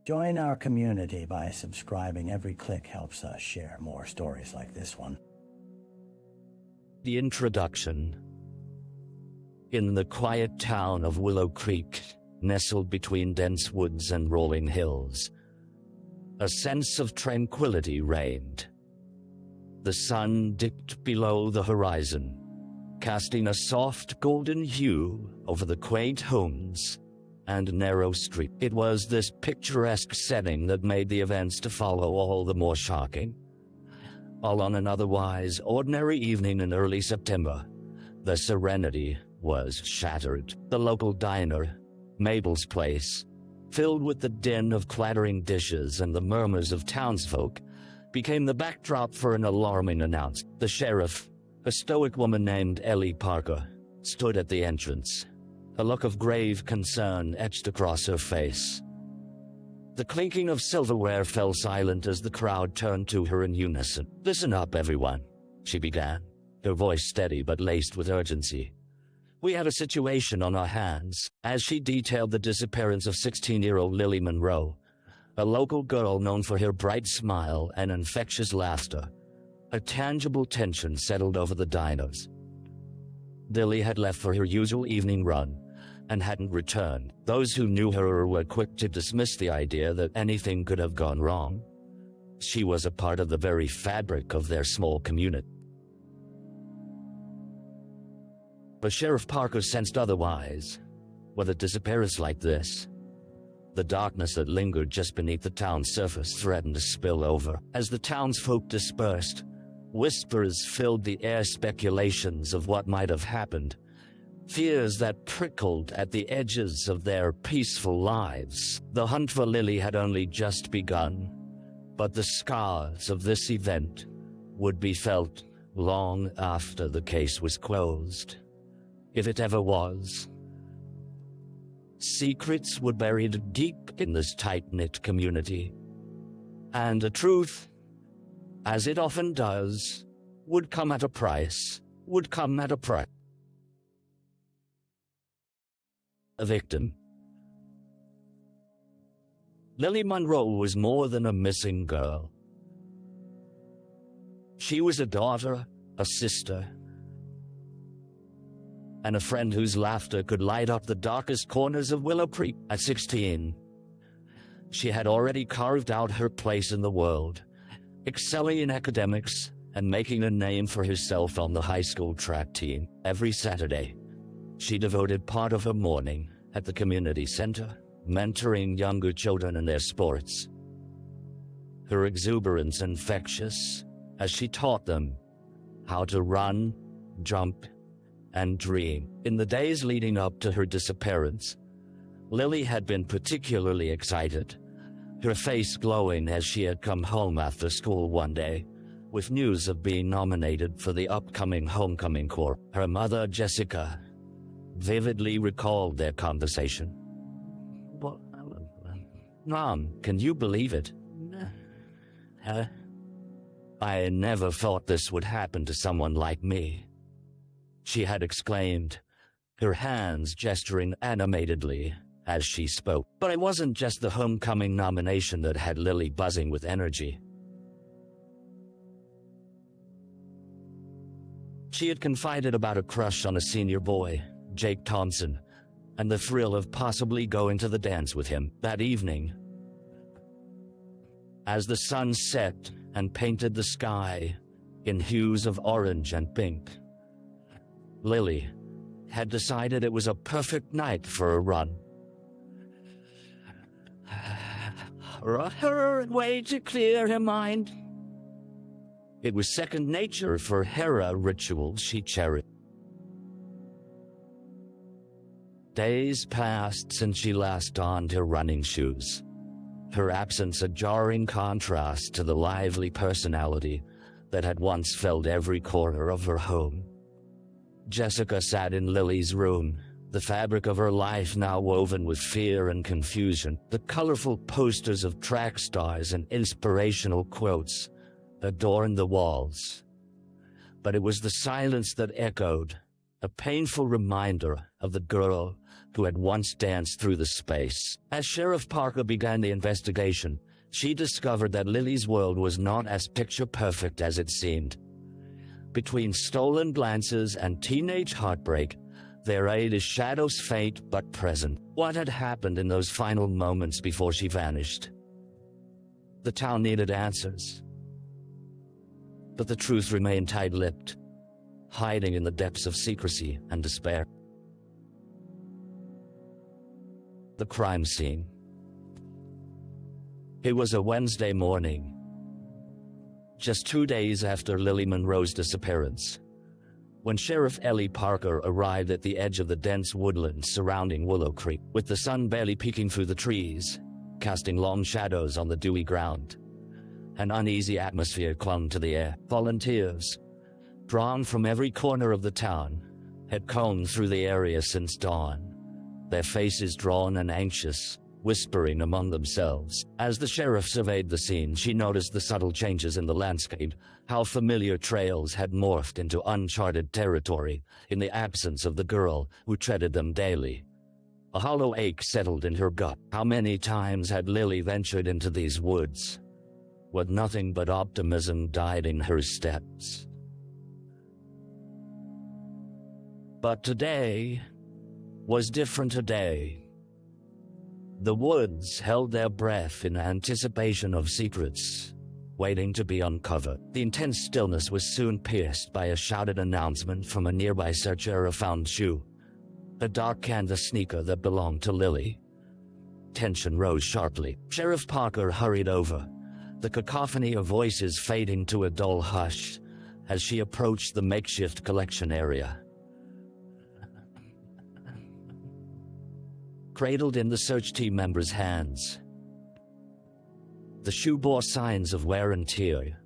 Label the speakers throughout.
Speaker 1: Join our community by subscribing. Every click helps us share more stories like this one.
Speaker 2: The introduction. In the quiet town of Willow Creek, nestled between dense woods and rolling hills, a sense of tranquility reigned. The sun dipped below the horizon, casting a soft golden hue over the quaint homes and narrow street. It was this picturesque setting that made the events to follow all the more shocking. All on an otherwise ordinary evening in early September, the serenity was shattered. The local diner, Mabel's Place, filled with the din of clattering dishes and the murmurs of townsfolk, became the backdrop for an alarming announcement. The sheriff, a stoic woman named Ellie Parker, stood at the entrance, a look of grave concern etched across her face. The clinking of silverware fell silent as the crowd turned to her in unison. "Listen up, everyone," she began, her voice steady but laced with urgency. "We have a situation on our hands," as she detailed the disappearance of 16-year-old Lily Monroe, a local girl known for her bright smile and infectious laughter. A tangible tension settled over the diners. Lily had left for her usual evening run and hadn't returned. Those who knew her were quick to dismiss the idea that anything could have gone wrong. She was a part of the very fabric of their small community. But Sheriff Parker sensed otherwise. With a disappearance like this, the darkness that lingered just beneath the town's surface threatened to spill over. As the townsfolk dispersed, whispers filled the air, speculations of what might have happened, fears that prickled at the edges of their peaceful lives. The hunt for Lily had only just begun, but the scars of this event would be felt long after the case was closed, if it ever was. Secrets were buried deep in this tight-knit community, and the truth, as it often does, would come at a price. A victim. Lily Monroe was more than a missing girl. She was a daughter, a sister, and a friend whose laughter could light up the darkest corners of Willow Creek. At 16, she had already carved out her place in the world, excelling in academics and making a name for herself on the high school track team. Every Saturday, she devoted part of her morning at the community center, mentoring younger children in their sports. Her exuberance infectious as she taught them how to run, jump, and dream. In the days leading up to her disappearance, Lily had been particularly excited, her face glowing as she had come home after school one day with news of being nominated for the upcoming homecoming corps. Her mother, Jessica, vividly recalled their conversation. "Well, Mom, can you believe it? I never thought this would happen to someone like me," she had exclaimed, her hands gesturing animatedly as she spoke. But it wasn't just the homecoming nomination that had Lily buzzing with energy. She had confided about a crush on a senior boy, Jake Thompson, and the thrill of possibly going to the dance with him that evening. As the sun set and painted the sky in hues of orange and pink, Lily had decided it was a perfect night for a run. Her way to clear her mind. It was second nature for Hera rituals she cherished. Days passed since she last donned her running shoes, her absence a jarring contrast to the lively personality that had once filled every corner of her home. Jessica sat in Lily's room, the fabric of her life now woven with fear and confusion. The colorful posters of track stars and inspirational quotes adorned the walls. But it was the silence that echoed, a painful reminder of the girl who had once danced through the space. As Sheriff Parker began the investigation, she discovered that Lily's world was not as picture-perfect as it seemed. Between stolen glances and teenage heartbreak, there lay a shadows faint but present. What had happened in those final moments before she vanished? The town needed answers. But the truth remained tight-lipped, hiding in the depths of secrecy and despair. The crime scene. It was a Wednesday morning, just 2 days after Lily Monroe's disappearance, when Sheriff Ellie Parker arrived at the edge of the dense woodlands surrounding Willow Creek. With the sun barely peeking through the trees, casting long shadows on the dewy ground, an uneasy atmosphere clung to the air. Volunteers, drawn from every corner of the town, had combed through the area since dawn, their faces drawn and anxious, whispering among themselves. As the sheriff surveyed the scene, she noticed the subtle changes in the landscape, how familiar trails had morphed into uncharted territory in the absence of the girl who treaded them daily. A hollow ache settled in her gut. How many times had Lily ventured into these woods, with nothing but optimism guiding her steps? But today was different today. The woods held their breath in anticipation of secrets waiting to be uncovered. The intense stillness was soon pierced by a shouted announcement from a nearby searcher of found shoe, a dark canvas sneaker that belonged to Lily. Tension rose sharply. Sheriff Parker hurried over, the cacophony of voices fading to a dull hush as she approached the makeshift collection area. Cradled in the search team members' hands, the shoe bore signs of wear and tear,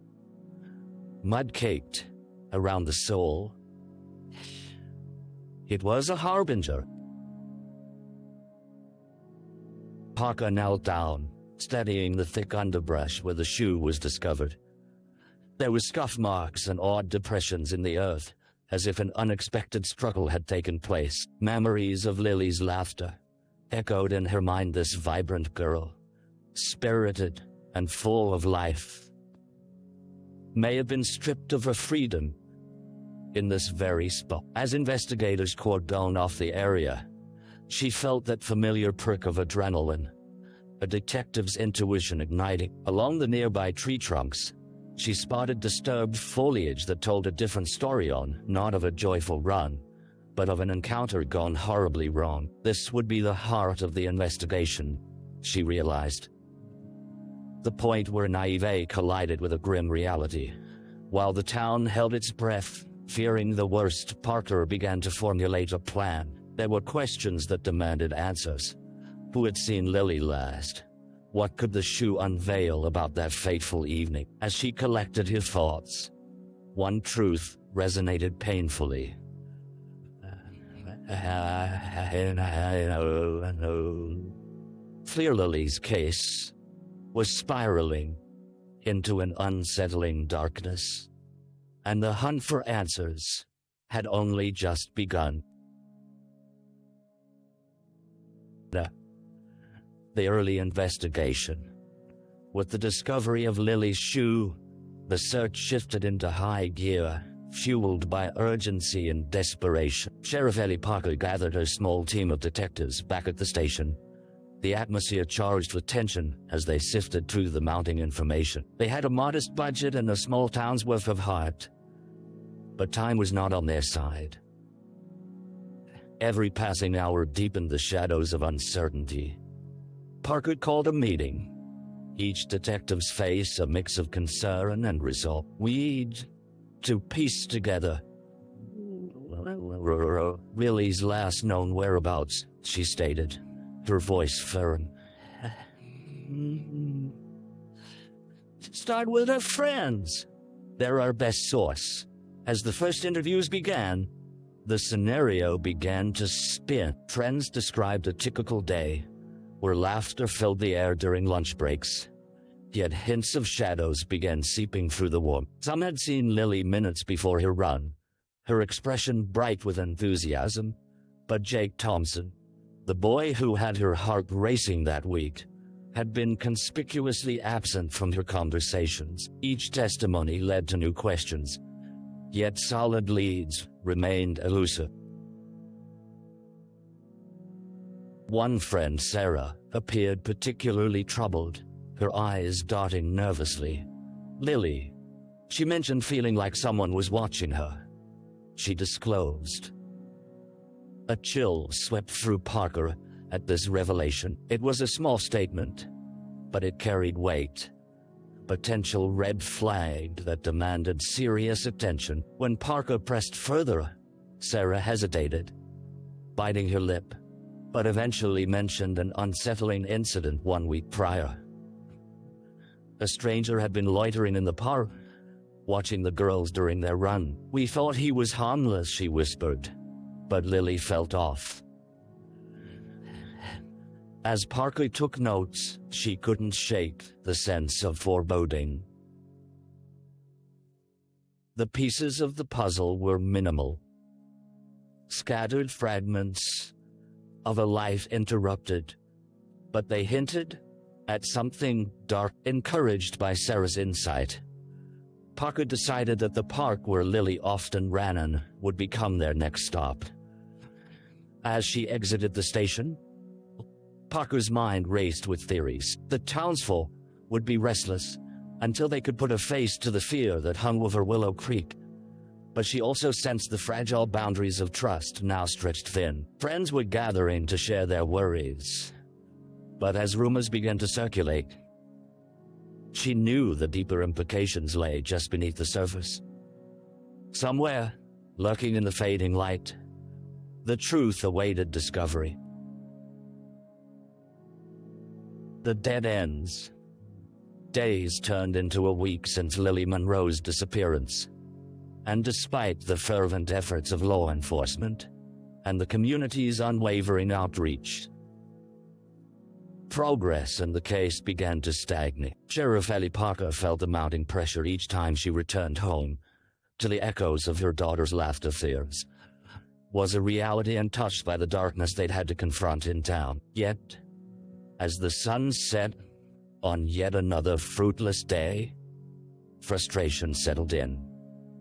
Speaker 2: mud-caked around the sole. It was a harbinger. Parker knelt down, studying the thick underbrush where the shoe was discovered. There were scuff marks and odd depressions in the earth, as if an unexpected struggle had taken place. Memories of Lily's laughter echoed in her mind. This vibrant girl, spirited and full of life, may have been stripped of her freedom in this very spot. As investigators cordoned off the area, she felt that familiar prick of adrenaline, a detective's intuition igniting. Along the nearby tree trunks, she spotted disturbed foliage that told a different story, not of a joyful run, but of an encounter gone horribly wrong. This would be the heart of the investigation, she realized. The point where naivete collided with a grim reality. While the town held its breath, fearing the worst, Parker began to formulate a plan. There were questions that demanded answers. Who had seen Lily last? What could the shoe unveil about that fateful evening? As she collected her thoughts, one truth resonated painfully. Clear Lily's case was spiraling into an unsettling darkness, and the hunt for answers had only just begun. The early investigation. With the discovery of Lily's shoe, the search shifted into high gear, fueled by urgency and desperation. Sheriff Ellie Parker gathered her small team of detectives back at the station, the atmosphere charged with tension as they sifted through the mounting information. They had a modest budget and a small town's worth of heart, but time was not on their side. Every passing hour deepened the shadows of uncertainty. Parker called a meeting, each detective's face a mix of concern and resolve. "We'd to piece together Lily's last known whereabouts," she stated, her voice firm. "Start with her friends. They're our best source." As the first interviews began, the scenario began to spin. Friends described a typical day, where laughter filled the air during lunch breaks, yet hints of shadows began seeping through the warmth. Some had seen Lily minutes before her run, her expression bright with enthusiasm, but Jake Thompson, The boy who had her heart racing that week had been conspicuously absent from her conversations. Each testimony led to new questions, yet solid leads remained elusive. One friend, Sarah, appeared particularly troubled, her eyes darting nervously. Lily. She mentioned feeling like someone was watching her. She disclosed. A chill swept through Parker at this revelation. It was a small statement, but it carried weight. Potential red flag that demanded serious attention. When Parker pressed further, Sarah hesitated, biting her lip, but eventually mentioned an unsettling incident 1 week prior. A stranger had been loitering in the park, watching the girls during their run. We thought he was harmless, she whispered, but Lily felt off. As Parker took notes, she couldn't shake the sense of foreboding. The pieces of the puzzle were minimal. Scattered fragments of a life interrupted, but they hinted at something dark. Encouraged by Sarah's insight, Parker decided that the park where Lily often ran in would become their next stop. As she exited the station, Parker's mind raced with theories. The townsfolk would be restless until they could put a face to the fear that hung over Willow Creek. But she also sensed the fragile boundaries of trust now stretched thin. Friends were gathering to share their worries. But as rumors began to circulate, she knew the deeper implications lay just beneath the surface. Somewhere, lurking in the fading light, the truth awaited discovery. The dead ends. Days turned into a week since Lily Monroe's disappearance, and despite the fervent efforts of law enforcement and the community's unwavering outreach, progress in the case began to stagnate. Sheriff Ellie Parker felt the mounting pressure each time she returned home to the echoes of her daughter's laughter. Fears was a reality, and touched by the darkness they'd had to confront in town. Yet, as the sun set on yet another fruitless day, frustration settled in.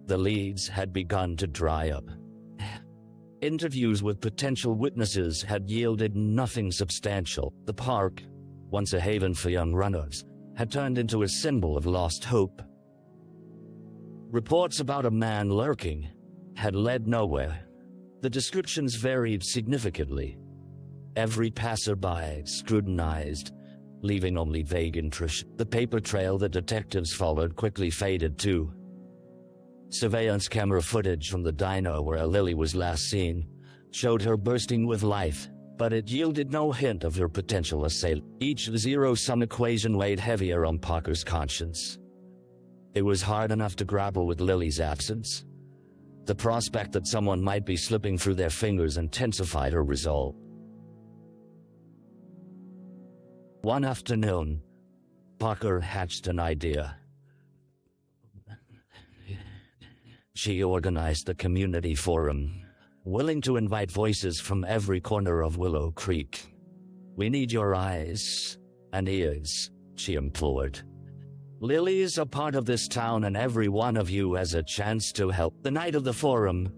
Speaker 2: The leads had begun to dry up. Interviews with potential witnesses had yielded nothing substantial. The park, once a haven for young runners, had turned into a symbol of lost hope. Reports about a man lurking had led nowhere. The descriptions varied significantly. Every passerby scrutinized, leaving only vague interest. The paper trail the detectives followed quickly faded too. Surveillance camera footage from the diner where Lily was last seen showed her bursting with life, but it yielded no hint of her potential assailant. Each zero-sum equation weighed heavier on Parker's conscience. It was hard enough to grapple with Lily's absence. The prospect that someone might be slipping through their fingers intensified her resolve. One afternoon, Parker hatched an idea. She organized a community forum, willing to invite voices from every corner of Willow Creek. "We need your eyes and ears," she implored. "Lily is a part of this town, and every one of you has a chance to help." The night of the forum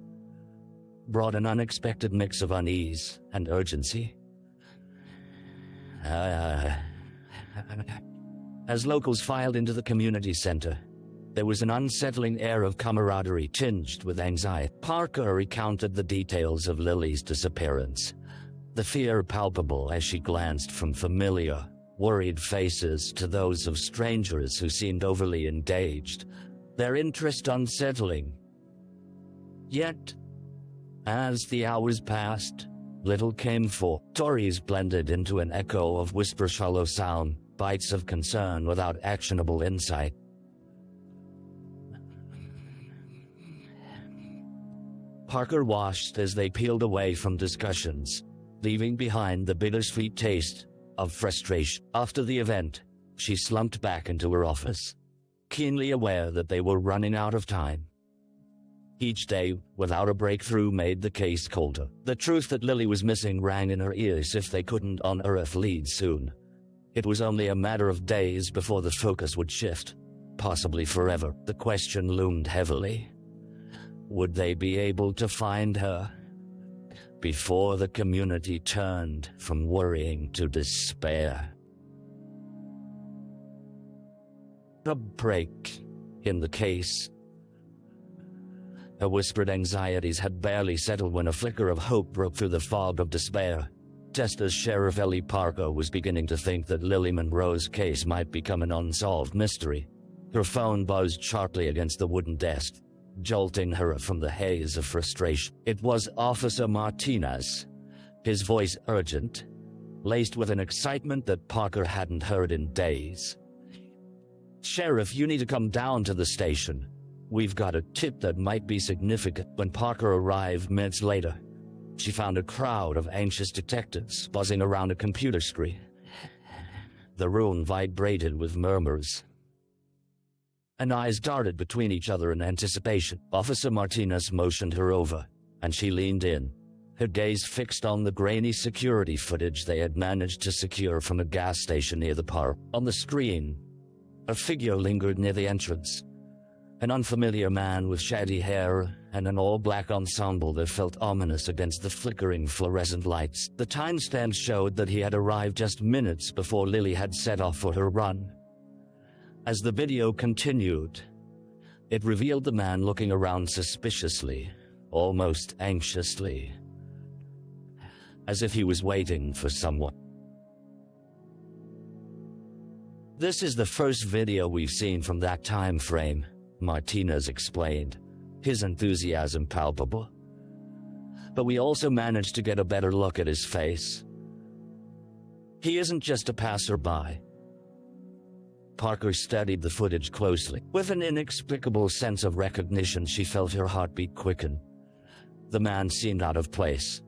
Speaker 2: brought an unexpected mix of unease and urgency. As locals filed into the community center, there was an unsettling air of camaraderie tinged with anxiety. Parker recounted the details of Lily's disappearance, the fear palpable as she glanced from familiar, worried faces to those of strangers who seemed overly engaged, their interest unsettling. Yet, as the hours passed, little came forth. Stories blended into an echo of whispered shallow sound, bites of concern without actionable insight. Parker watched as they peeled away from discussions, leaving behind the bittersweet taste of frustration. After the event, she slumped back into her office, keenly aware that they were running out of time. Each day, without a breakthrough, made the case colder. The truth that Lily was missing rang in her ears if they couldn't unearth leads soon. It was only a matter of days before the focus would shift, possibly forever. The question loomed heavily. Would they be able to find her before the community turned from worrying to despair? A break in the case. Her whispered anxieties had barely settled when a flicker of hope broke through the fog of despair. Just as Sheriff Ellie Parker was beginning to think that Lily Monroe's case might become an unsolved mystery, her phone buzzed sharply against the wooden desk, jolting her from the haze of frustration. It was Officer Martinez, his voice urgent, laced with an excitement that Parker hadn't heard in days. "Sheriff, you need to come down to the station. We've got a tip that might be significant." When Parker arrived minutes later, she found a crowd of anxious detectives buzzing around a computer screen. The room vibrated with murmurs, and eyes darted between each other in anticipation. Officer Martinez motioned her over, and she leaned in, her gaze fixed on the grainy security footage they had managed to secure from a gas station near the park. On the screen, a figure lingered near the entrance, an unfamiliar man with shaggy hair and an all-black ensemble that felt ominous against the flickering fluorescent lights. The timestamp showed that he had arrived just minutes before Lily had set off for her run. As the video continued, it revealed the man looking around suspiciously, almost anxiously, as if he was waiting for someone. "This is the first video we've seen from that time frame," Martinez explained, his enthusiasm palpable. "But we also managed to get a better look at his face. He isn't just a passerby." Parker studied the footage closely. With an inexplicable sense of recognition, she felt her heartbeat quicken. The man seemed out of place,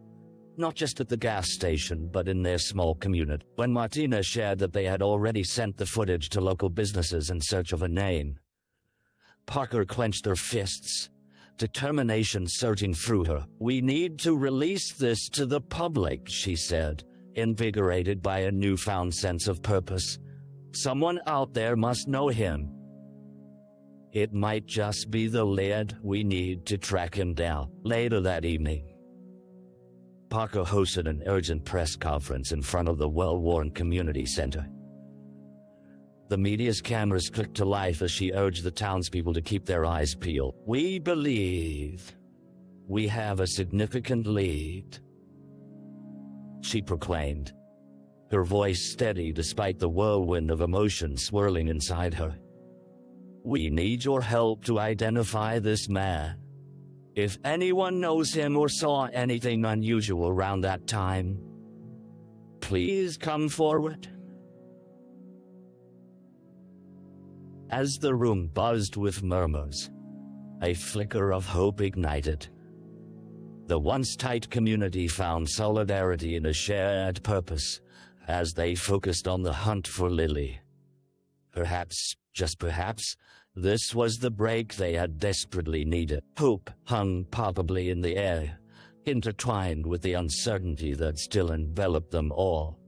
Speaker 2: not just at the gas station, but in their small community. When Martinez shared that they had already sent the footage to local businesses in search of a name, Parker clenched her fists, determination surging through her. "We need to release this to the public," she said, invigorated by a newfound sense of purpose. "Someone out there must know him. It might just be the lead we need to track him down." Later that evening, Parker hosted an urgent press conference in front of the well-worn community center. The media's cameras clicked to life as she urged the townspeople to keep their eyes peeled. "We believe we have a significant lead," she proclaimed, her voice steady despite the whirlwind of emotion swirling inside her. "We need your help to identify this man. If anyone knows him or saw anything unusual around that time, please come forward." As the room buzzed with murmurs, a flicker of hope ignited. The once tight community found solidarity in a shared purpose as they focused on the hunt for Lily. Perhaps, just perhaps, this was the break they had desperately needed. Hope hung palpably in the air, intertwined with the uncertainty that still enveloped them all.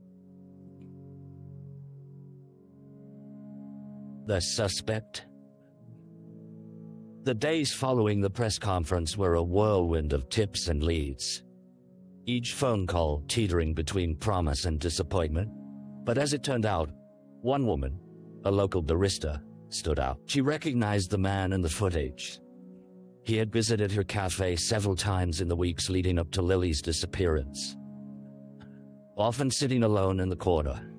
Speaker 2: The suspect. The days following the press conference were a whirlwind of tips and leads, each phone call teetering between promise and disappointment. But as it turned out, one woman, a local barista, stood out. She recognized the man in the footage. He had visited her cafe several times in the weeks leading up to Lily's disappearance, often sitting alone in the corner,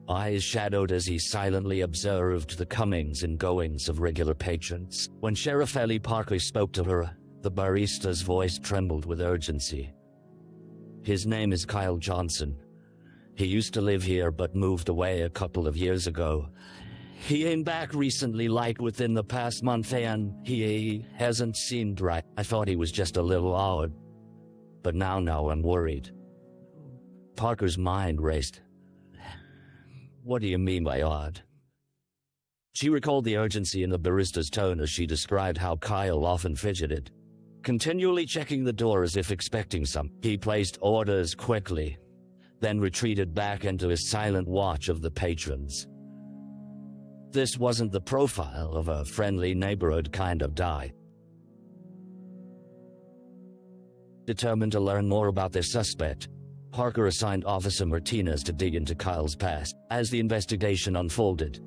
Speaker 2: eyes shadowed as he silently observed the comings and goings of regular patrons. When Sheriff Ellie Parker spoke to her, the barista's voice trembled with urgency. "His name is Kyle Johnson. He used to live here but moved away a couple of years ago. He came back recently, like within the past month, and he hasn't seemed right. I thought he was just a little odd, but now I'm worried." Parker's mind raced. "What do you mean by odd?" She recalled the urgency in the barista's tone as she described how Kyle often fidgeted, continually checking the door as if expecting some. He placed orders quickly, then retreated back into his silent watch of the patrons. This wasn't the profile of a friendly neighborhood kind of guy. Determined to learn more about their suspect, Parker assigned Officer Martinez to dig into Kyle's past. As the investigation unfolded,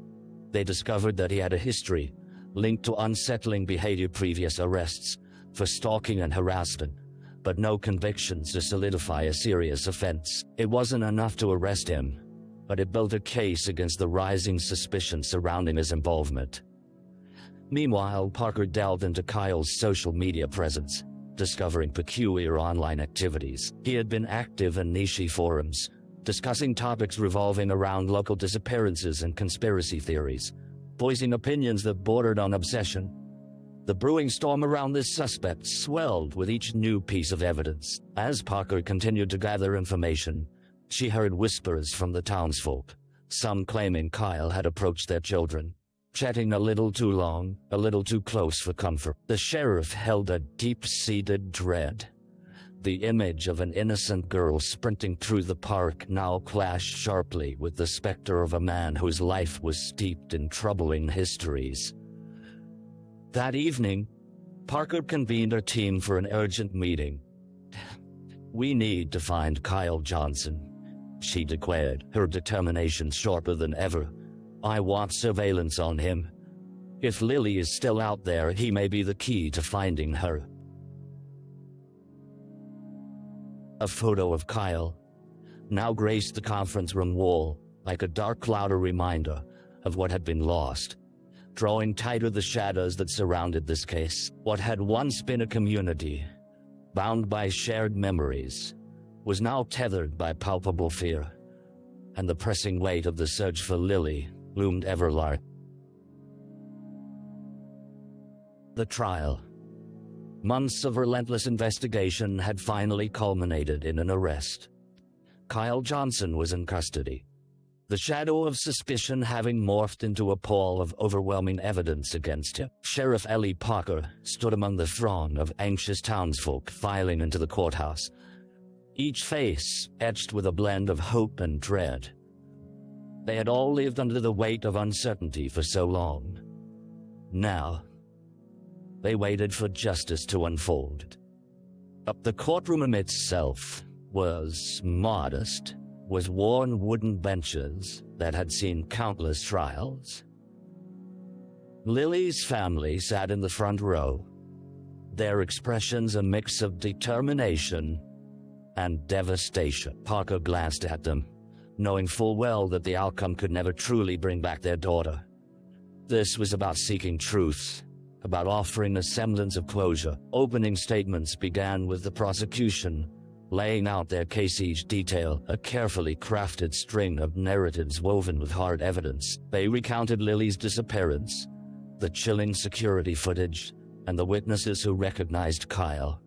Speaker 2: they discovered that he had a history linked to unsettling behavior, previous arrests for stalking and harassment, but no convictions to solidify a serious offense. It wasn't enough to arrest him, but it built a case against the rising suspicion surrounding his involvement. Meanwhile, Parker delved into Kyle's social media presence, discovering peculiar online activities. He had been active in niche forums, discussing topics revolving around local disappearances and conspiracy theories, voicing opinions that bordered on obsession. The brewing storm around this suspect swelled with each new piece of evidence. As Parker continued to gather information, she heard whispers from the townsfolk, some claiming Kyle had approached their children, chatting a little too long, a little too close for comfort. The sheriff held a deep-seated dread. The image of an innocent girl sprinting through the park now clashed sharply with the specter of a man whose life was steeped in troubling histories. That evening, Parker convened her team for an urgent meeting. "We need to find Kyle Johnson," she declared, her determination sharper than ever. "I want surveillance on him. If Lily is still out there, he may be the key to finding her." A photo of Kyle now graced the conference room wall like a dark cloudy reminder of what had been lost, drawing tighter the shadows that surrounded this case. What had once been a community, bound by shared memories, was now tethered by palpable fear, and the pressing weight of the search for Lily loomed ever larger. The trial. Months of relentless investigation had finally culminated in an arrest. Kyle Johnson was in custody, the shadow of suspicion having morphed into a pall of overwhelming evidence against him. Sheriff Ellie Parker stood among the throng of anxious townsfolk filing into the courthouse, each face etched with a blend of hope and dread. They had all lived under the weight of uncertainty for so long. Now, they waited for justice to unfold. The courtroom itself was modest, with worn wooden benches that had seen countless trials. Lily's family sat in the front row, their expressions a mix of determination and devastation. Parker glanced at them, knowing full well that the outcome could never truly bring back their daughter. This was about seeking truth, about offering a semblance of closure. Opening statements began with the prosecution laying out their case, each detail a carefully crafted string of narratives woven with hard evidence. They recounted Lily's disappearance, the chilling security footage, and the witnesses who recognized Kyle.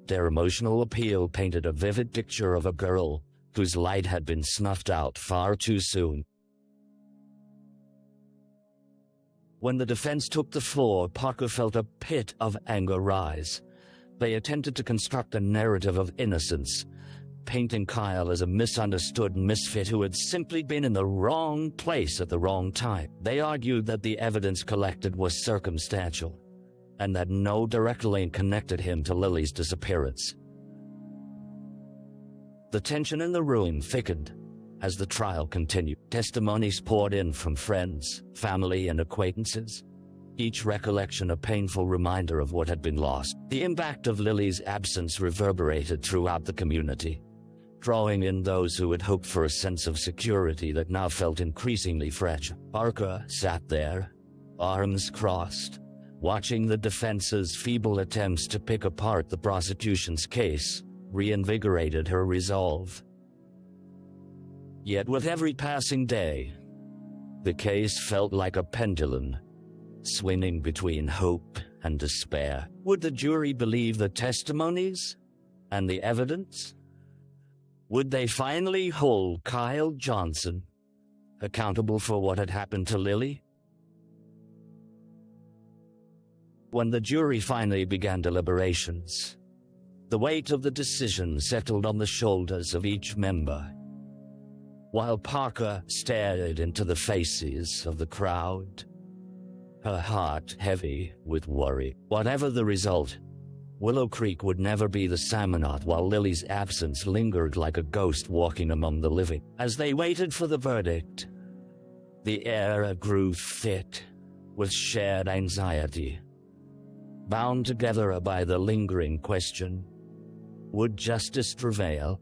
Speaker 2: Their emotional appeal painted a vivid picture of a girl whose light had been snuffed out far too soon. When the defense took the floor, Parker felt a pit of anger rise. They attempted to construct a narrative of innocence, painting Kyle as a misunderstood misfit who had simply been in the wrong place at the wrong time. They argued that the evidence collected was circumstantial, and that no direct link connected him to Lily's disappearance. The tension in the room thickened as the trial continued. Testimonies poured in from friends, family, and acquaintances, each recollection a painful reminder of what had been lost. The impact of Lily's absence reverberated throughout the community, drawing in those who had hoped for a sense of security that now felt increasingly fragile. Parker sat there, arms crossed, watching the defense's feeble attempts to pick apart the prosecution's case reinvigorated her resolve. Yet with every passing day, the case felt like a pendulum, swinging between hope and despair. Would the jury believe the testimonies and the evidence? Would they finally hold Kyle Johnson accountable for what had happened to Lily? When the jury finally began deliberations, the weight of the decision settled on the shoulders of each member. While Parker stared into the faces of the crowd, her heart heavy with worry. Whatever the result, Willow Creek would never be the Samanot while Lily's absence lingered like a ghost walking among the living. As they waited for the verdict, the air grew thick with shared anxiety, bound together by the lingering question, would justice prevail?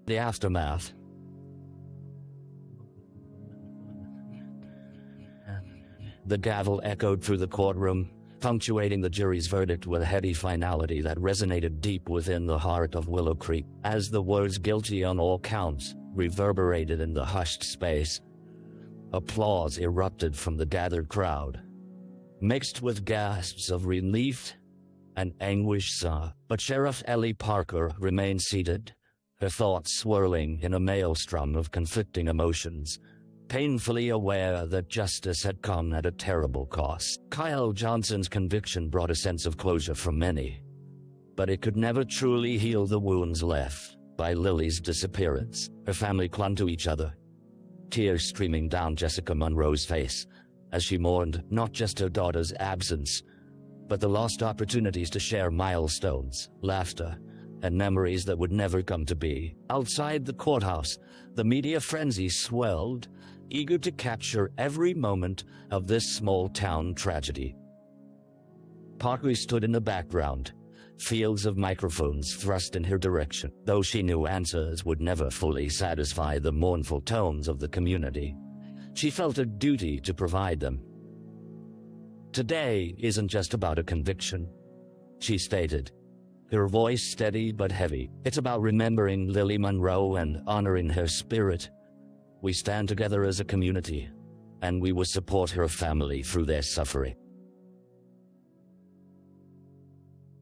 Speaker 2: The aftermath. The gavel echoed through the courtroom, punctuating the jury's verdict with a heady finality that resonated deep within the heart of Willow Creek. As the words "guilty on all counts" reverberated in the hushed space, applause erupted from the gathered crowd, mixed with gasps of relief and anguish. But Sheriff Ellie Parker remained seated, her thoughts swirling in a maelstrom of conflicting emotions, painfully aware that justice had come at a terrible cost. Kyle Johnson's conviction brought a sense of closure for many, but it could never truly heal the wounds left by Lily's disappearance. Her family clung to each other, tears streaming down Jessica Monroe's face as she mourned not just her daughter's absence, but the lost opportunities to share milestones, laughter, and memories that would never come to be. Outside the courthouse, the media frenzy swelled, eager to capture every moment of this small-town tragedy. Parker stood in the background, fields of microphones thrust in her direction. Though she knew answers would never fully satisfy the mournful tones of the community, she felt a duty to provide them. "Today isn't just about a conviction," she stated, her voice steady but heavy. "It's about remembering Lily Monroe and honoring her spirit. We stand together as a community, and we will support her family through their suffering."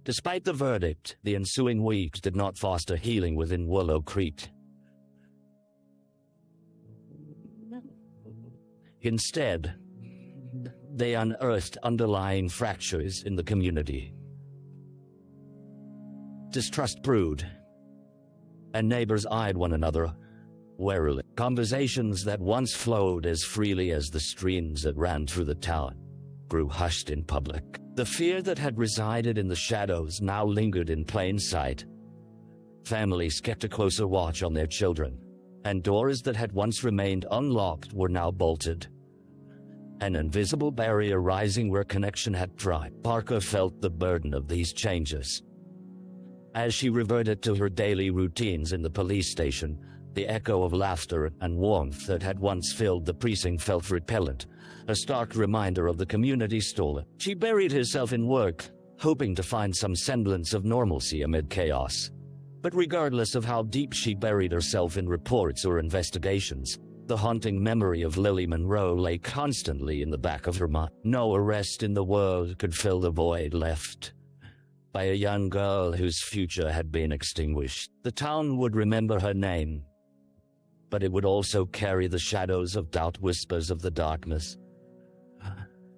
Speaker 2: Despite the verdict, the ensuing weeks did not foster healing within Willow Creek. Instead, they unearthed underlying fractures in the community. Distrust brewed, and neighbors eyed one another warily. Conversations that once flowed as freely as the streams that ran through the town grew hushed in public. The fear that had resided in the shadows now lingered in plain sight. Families kept a closer watch on their children, and doors that had once remained unlocked were now bolted, an invisible barrier rising where connection had dried. Parker felt the burden of these changes. As she reverted to her daily routines in the police station, the echo of laughter and warmth that had once filled the precinct felt repellent, a stark reminder of the community stolen. She buried herself in work, hoping to find some semblance of normalcy amid chaos. But regardless of how deep she buried herself in reports or investigations, the haunting memory of Lily Monroe lay constantly in the back of her mind. No arrest in the world could fill the void left by a young girl whose future had been extinguished. The town would remember her name, but it would also carry the shadows of doubt, whispers of the darkness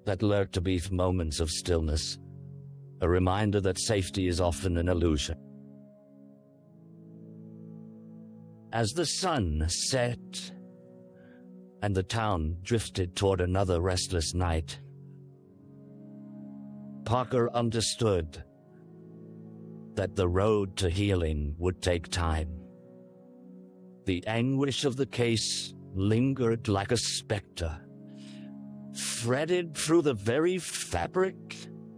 Speaker 2: that lurked beneath moments of stillness, a reminder that safety is often an illusion. As the sun set and the town drifted toward another restless night, Parker understood that the road to healing would take time. The anguish of the case lingered like a specter, threaded through the very fabric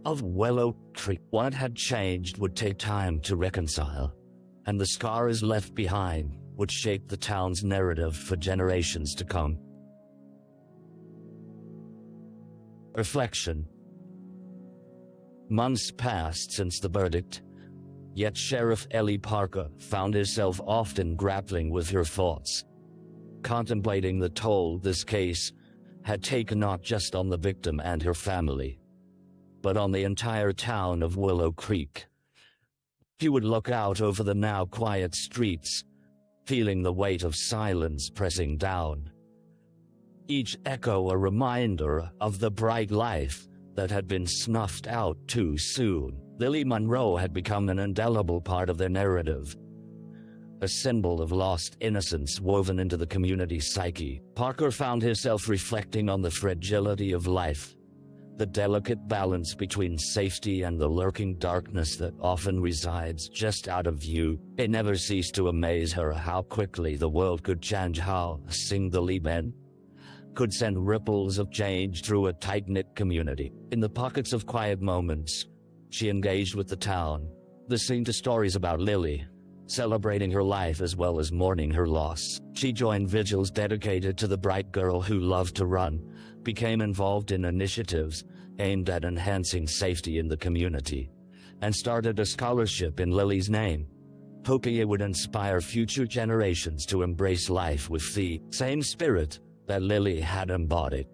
Speaker 2: of Willow Creek. What had changed would take time to reconcile, and the scars left behind would shape the town's narrative for generations to come. Reflection. Months passed since the verdict, yet Sheriff Ellie Parker found herself often grappling with her thoughts, contemplating the toll this case had taken not just on the victim and her family, but on the entire town of Willow Creek. She would look out over the now quiet streets, feeling the weight of silence pressing down, each echo a reminder of the bright life that had been snuffed out too soon. Lily Monroe had become an indelible part of their narrative, a symbol of lost innocence woven into the community's psyche. Parker found himself reflecting on the fragility of life, the delicate balance between safety and the lurking darkness that often resides just out of view. It never ceased to amaze her how quickly the world could change, how a single event could send ripples of change through a tight-knit community. In the pockets of quiet moments, she engaged with the town, listening to stories about Lily, celebrating her life as well as mourning her loss. She joined vigils dedicated to the bright girl who loved to run, became involved in initiatives aimed at enhancing safety in the community, and started a scholarship in Lily's name, hoping it would inspire future generations to embrace life with the same spirit that Lily had embodied.